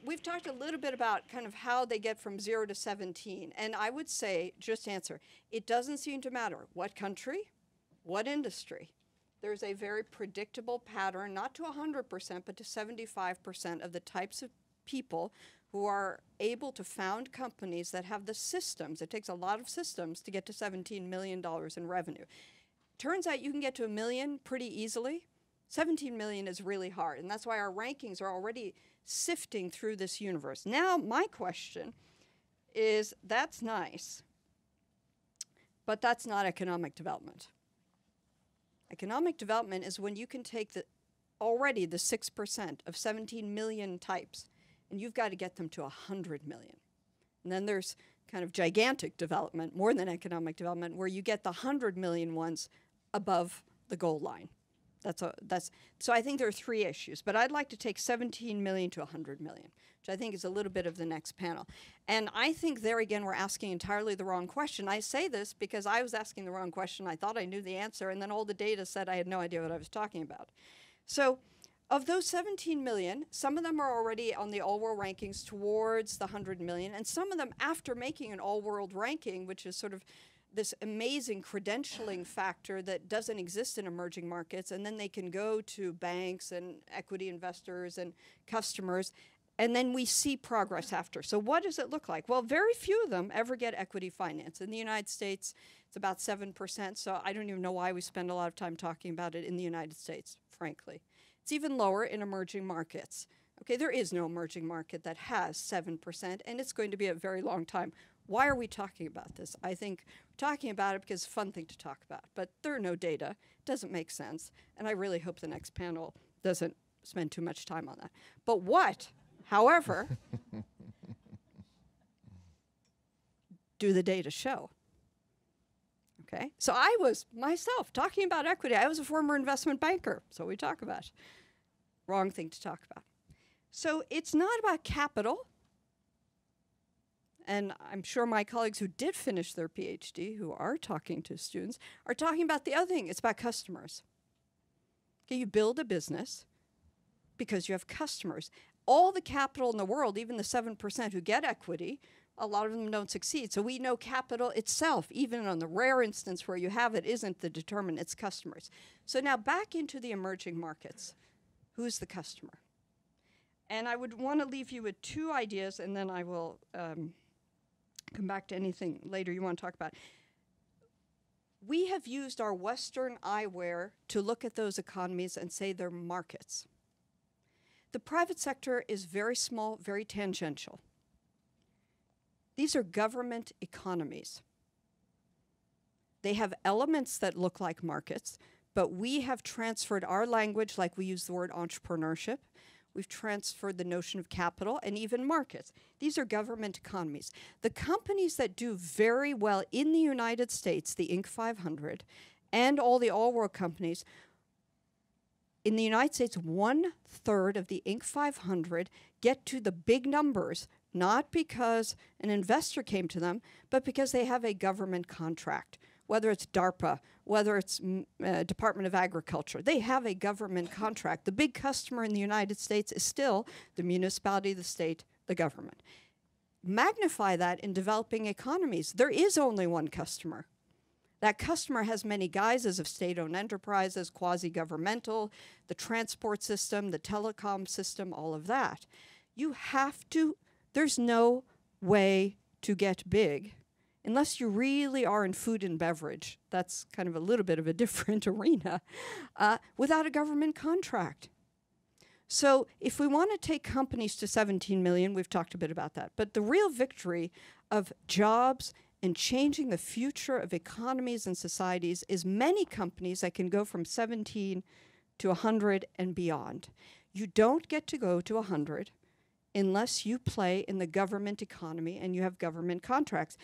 we've talked a little bit about kind of how they get from 0 to 17. And I would say, just answer, it doesn't seem to matter what country, what industry. There's a very predictable pattern, not to 100%, but to 75% of the types of people who are able to found companies that have the systems. It takes a lot of systems to get to $17 million in revenue. Turns out you can get to $1 million pretty easily. 17 million is really hard, and that's why our rankings are already sifting through this universe. Now, my question is, that's nice, but that's not economic development. Economic development is when you can take already the 6% of 17 million types, and you've got to get them to 100 million. And then there's kind of gigantic development, more than economic development, where you get the 100 million ones above the goal line. So I think there are three issues, but I'd like to take 17 million to 100 million, which I think is a little bit of the next panel. And I think there again, we're asking entirely the wrong question. I say this because I was asking the wrong question. I thought I knew the answer, and then all the data said I had no idea what I was talking about. So of those 17 million, some of them are already on the all-world rankings towards the 100 million, and some of them, after making an all-world ranking, which is sort of this amazing credentialing factor that doesn't exist in emerging markets, and then they can go to banks and equity investors and customers, and then we see progress after. So what does it look like? Well, very few of them ever get equity finance. In the United States, it's about 7%, so I don't even know why we spend a lot of time talking about it in the United States, frankly. It's even lower in emerging markets. Okay, there is no emerging market that has 7%, and it's going to be a very long time. Why are we talking about this? I think we're talking about it because it's a fun thing to talk about, but there are no data. It doesn't make sense, and I really hope the next panel doesn't spend too much time on that. But what, however, do the data show? Okay, so I was myself talking about equity. I was a former investment banker, so we talk about it. Wrong thing to talk about. So it's not about capital. And I'm sure my colleagues who did finish their PhD, who are talking to students, are talking about the other thing. It's about customers. Okay, you build a business because you have customers. All the capital in the world, even the 7% who get equity, a lot of them don't succeed. So we know capital itself, even on the rare instance where you have it, isn't the determinant, it's customers. So now back into the emerging markets. Who's the customer? And I would want to leave you with two ideas, and then I will come back to anything later you want to talk about. We have used our Western eyewear to look at those economies and say they're markets. The private sector is very small, very tangential. These are government economies. They have elements that look like markets, but we have transferred our language, like we use the word entrepreneurship. We've transferred the notion of capital and even markets. These are government economies. The companies that do very well in the United States, the Inc. 500, and all the all-world companies, in the United States, 1/3 of the Inc. 500 get to the big numbers, not because an investor came to them, but because they have a government contract. Whether it's DARPA, whether it's Department of Agriculture, they have a government contract. The big customer in the United States is still the municipality, the state, the government. Magnify that in developing economies. There is only one customer. That customer has many guises of state-owned enterprises, quasi-governmental, the transport system, the telecom system, all of that. You have to, there's no way to get big unless you really are in food and beverage. That's kind of a little bit of a different arena, without a government contract. So if we want to take companies to 17 million, we've talked a bit about that, but the real victory of jobs and changing the future of economies and societies is many companies that can go from 17 to 100 and beyond. You don't get to go to 100 unless you play in the government economy and you have government contracts.